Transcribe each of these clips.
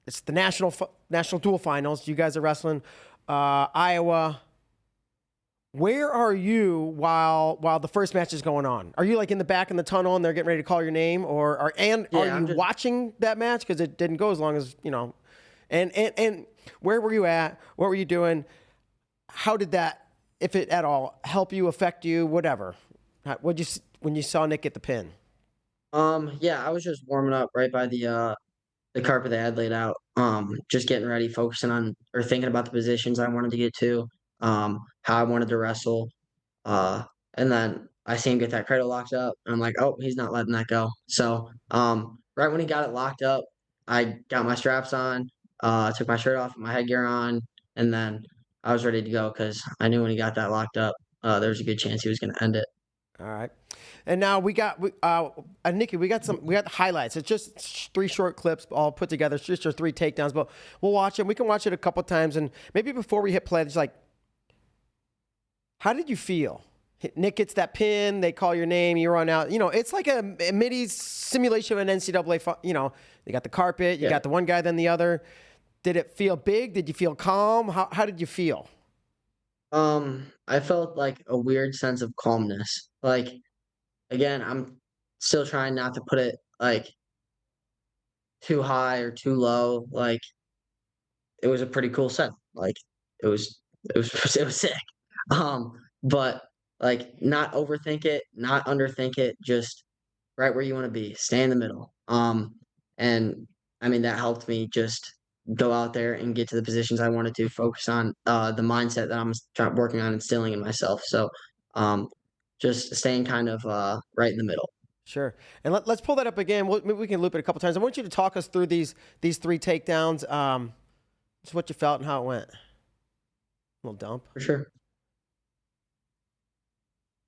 it's the national dual finals. You guys are wrestling Iowa. Where are you while the first match is going on? Are you like in the back in the tunnel and they're getting ready to call your name, or are Yeah, you I'm just watching that match because it didn't go as long as you know? And where were you at? What were you doing? How did that, if it at all, help you, affect you, whatever? What you when you saw Nick get the pin? yeah, I was just warming up right by the carpet they had laid out. Just getting ready, focusing on or thinking about the positions I wanted to get to, how I wanted to wrestle. Uh, and then I see him get that cradle locked up, and I'm like, oh, he's not letting that go. So, right when he got it locked up, I got my straps on, took my shirt off, my headgear on, and then I was ready to go because I knew when he got that locked up, there was a good chance he was going to end it. All right. And now Nikki, we got the highlights. It's just three short clips all put together. It's just your three takedowns, but we'll watch them. We can watch it a couple times, and maybe before we hit play, it's like, how did you feel? Nick gets that pin. They call your name. You run out. You know, it's like a mini simulation of an NCAA. You know, they got the carpet. You Yeah. got the one guy, then the other. Did it feel big? Did you feel calm? How did you feel? I felt like a weird sense of calmness. Like, again, I'm still trying not to put it like too high or too low. Like, it was a pretty cool set. Like, it was it was sick. But like, not overthink it, not underthink it. Just right where you want to be. Stay in the middle. And I mean that helped me just go out there and get to the positions I wanted to. Focus on the mindset that I'm working on instilling in myself. So, um, just staying kind of right in the middle. Sure. And let's pull that up again. Maybe we can loop it a couple times. I want you to talk us through these three takedowns. Just what you felt and how it went. Little dump. For sure.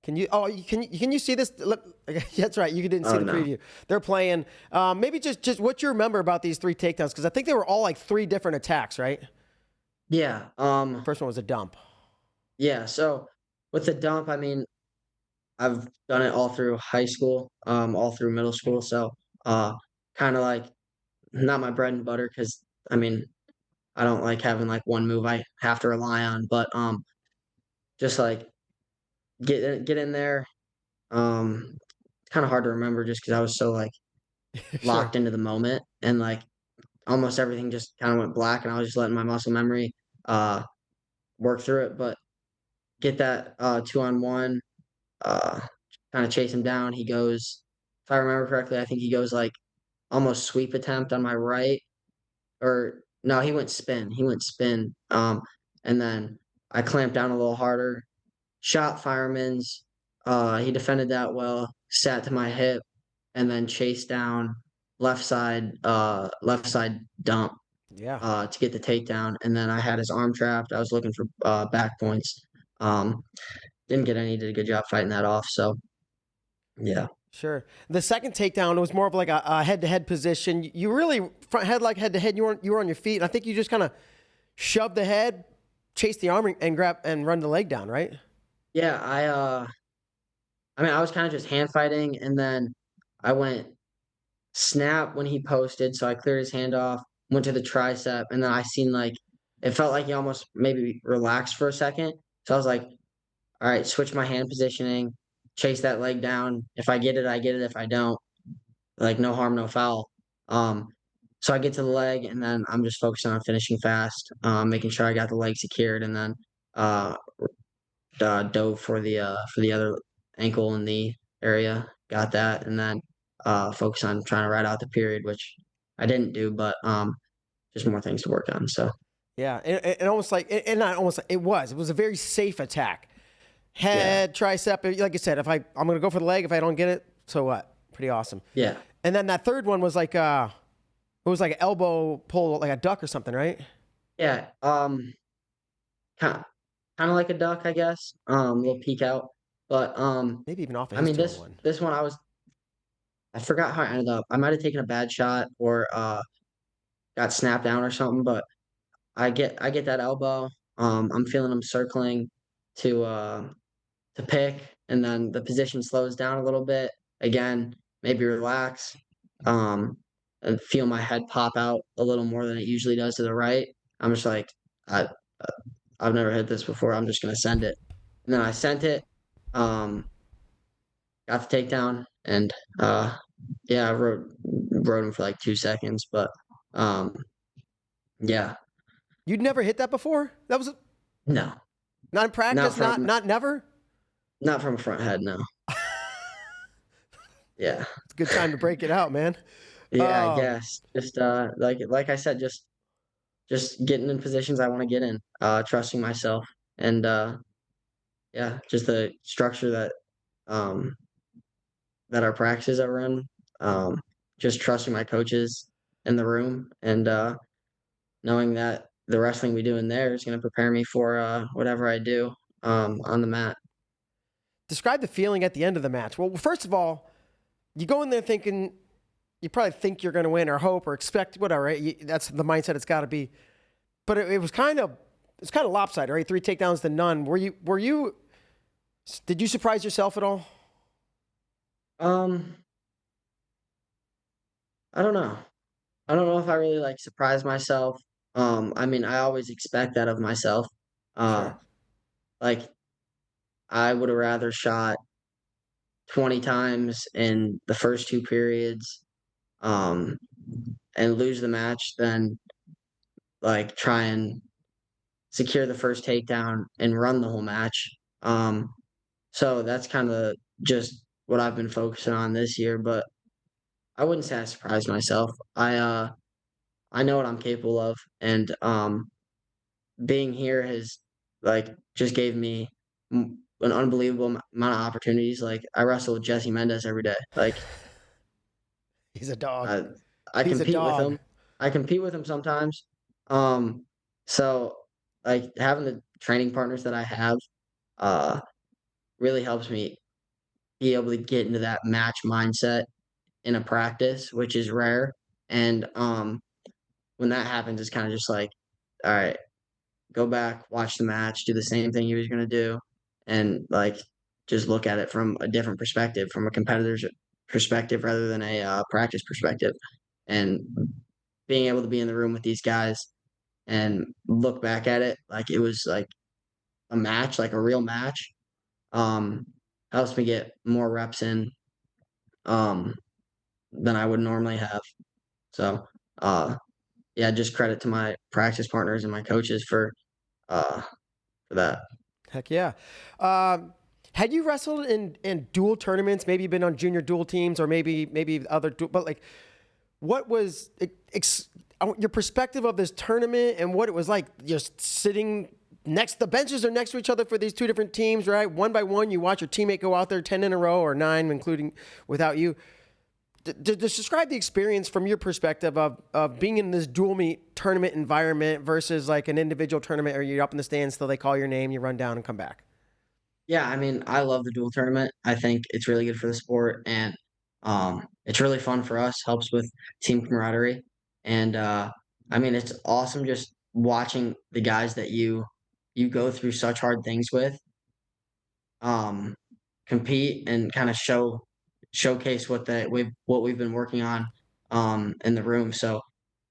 Can you? Oh, can you see this? That's right. You didn't see Oh the no. preview. They're playing. Maybe just what you remember about these three takedowns, because I think they were all like three different attacks, right? Yeah. First one was a dump. Yeah. So with the dump, I mean, I've done it all through high school, all through middle school. So, uh, kind of like not my bread and butter because I mean, I don't like having like one move I have to rely on, but just like get in there. It's kind of hard to remember just because I was so like Sure. locked into the moment and like almost everything just kind of went black, and I was just letting my muscle memory uh work through it. But get that 2-on-1, uh, kind of chase him down. He goes, if I remember correctly, I think he goes like almost sweep attempt on my right, or no, he went spin. He went spin. And then I clamped down a little harder, shot fireman's. He defended that well, sat to my hip, and then chased down left side dump Yeah. to get the takedown. And then I had his arm trapped. I was looking for back points. Um, didn't get any. Did a good job fighting that off. So yeah, Sure. The second takedown was more of like a head-to-head position. You really front head like head-to-head. You were on your feet, and I think you just kind of shoved the head, chased the arm, and grab and run the leg down, right? yeah. I mean, I was kind of just hand fighting, and then I went snap when he posted, so I cleared his hand off, went to the tricep, and then I seen like it felt like he almost maybe relaxed for a second. So I was like, all right, switch my hand positioning, chase that leg down. If I get it, I get it. If I don't, like no harm, no foul. Um, so I get to the leg, and then I'm just focusing on finishing fast, making sure I got the leg secured, and then uh, dove for the other ankle and knee area. Got that, and then focus on trying to ride out the period, which I didn't do, but just more things to work on. So Yeah, and almost like, and not almost like, it was a very safe attack. yeah, Head, tricep, like I said, I'm gonna go for the leg. If I don't get it, so what? Pretty awesome. yeah, And then that third one was like it was like an elbow pull, like a duck or something, right? yeah. Kind of like a duck, I guess. A little peek out, but Maybe even off of I his mean two on one. this one I forgot how I ended up. I might have taken a bad shot or got snapped down or something, but I get that elbow. I'm feeling him circling to to pick, and then the position slows down a little bit. Again, maybe relax. Um, and feel my head pop out a little more than it usually does to the right. I'm just like, I, uh, I've never hit this before. I'm just gonna send it, and then I sent it. Um, got the takedown, and yeah, I rode him for like 2 seconds, but um, yeah, You'd never hit that before? That was no, not in not practice, from not never? not from a front head, no. Yeah, It's a good time to break it out, man. yeah, I Um, guess just like I said, just getting in positions I want to get in, trusting myself, and yeah, just the structure um that our practices are in, just trusting my coaches in the room, and knowing that the wrestling we do in there is going to prepare me for whatever I do on the mat. Describe the feeling at the end of the match. Well, first of all, you go in there thinking you probably think you're going to win or hope or expect whatever. Right? That's the mindset it's got to be. But it was kind of lopsided, right? 3 takedowns to none. Did you surprise yourself at all? Um, I don't know. I don't know if I really like surprise myself. I mean, I always expect that of myself. Uh, Sure. like I would have rather shot 20 times in the first 2 periods, um, and lose the match than like try and secure the first takedown and run the whole match. So that's kind of just what I've been focusing on this year, but I wouldn't say I surprised myself. I know what I'm capable of, and being here has like just gave me an unbelievable amount of opportunities. Like I wrestle with Jesse Mendez every day. Like He's a dog. I I He's a compete with dog. him. I compete with him sometimes. Um, so like having the training partners that I have uh really helps me be able to get into that match mindset in a practice, which is rare. And when that happens, it's kind of just like, all right, go back, watch the match, do the same thing he was going to do, and like just look at it from a different perspective, from a competitor's perspective rather than a practice perspective. And being able to be in the room with these guys and look back at it like it was like a match, like a real match, um, helps me get more reps in um, than I would normally have. So, uh, yeah, just credit to my practice partners and my coaches uh, for that. Heck yeah. Um, had you wrestled in dual tournaments? Maybe you've been on junior dual teams, or maybe other dual. But like, what was your perspective of this tournament and what it was like? Just sitting next, the benches are next to each other for these two different teams, right? One by one, you watch your teammate go out there 10 in a row or 9, including without you. Just describe the experience from your perspective of being in this dual meet tournament environment versus like an individual tournament, or you're up in the stands till they call your name, you run down and come back. Yeah, I mean, I love the dual tournament. I think it's really good for the sport, and it's really fun for us. Helps with team camaraderie, and I mean, it's awesome just watching the guys that you go through such hard things with, um, compete and kind of showcase what we've been working on in the room. So,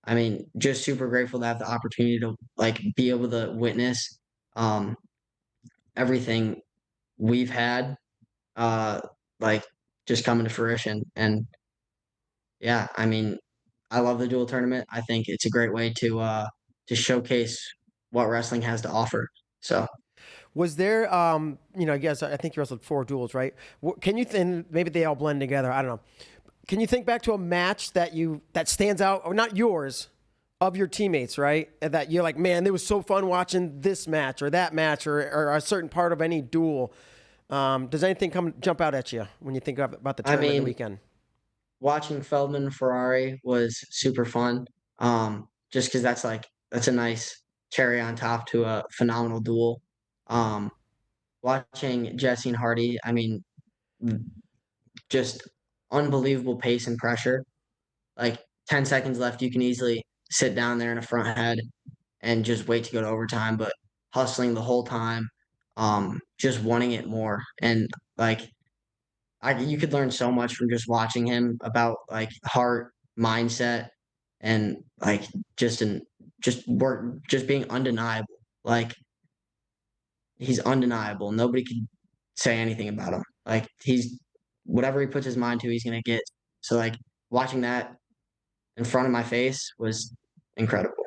I mean, just super grateful to have the opportunity to like be able to witness um, everything we've had uh, like just coming to fruition. And yeah, I mean, I love the dual tournament. I think it's a great way to showcase what wrestling has to offer. So Was there, I guess I think you wrestled 4 duels, right? Can you think maybe they all blend together? I don't know. Can you think back to a match that stands out, or not yours, of your teammates, right? And that you're like, man, it was so fun watching this match or that match or a certain part of any duel. Does anything jump out at you when you think about the I tournament and the mean, weekend? watching Feldman Ferrari was super fun. Just because that's a nice cherry on top to a phenomenal duel. Um, watching Jesse and Hardy, I mean, just unbelievable pace and pressure. Like 10 seconds left, you can easily sit down there in a front head and just wait to go to overtime, but hustling the whole time, just wanting it more. And like you could learn so much from just watching him about like heart mindset and like just being undeniable. Like he's undeniable. Nobody can say anything about him. Like he's whatever he puts his mind to, he's gonna get. So like watching that in front of my face was incredible.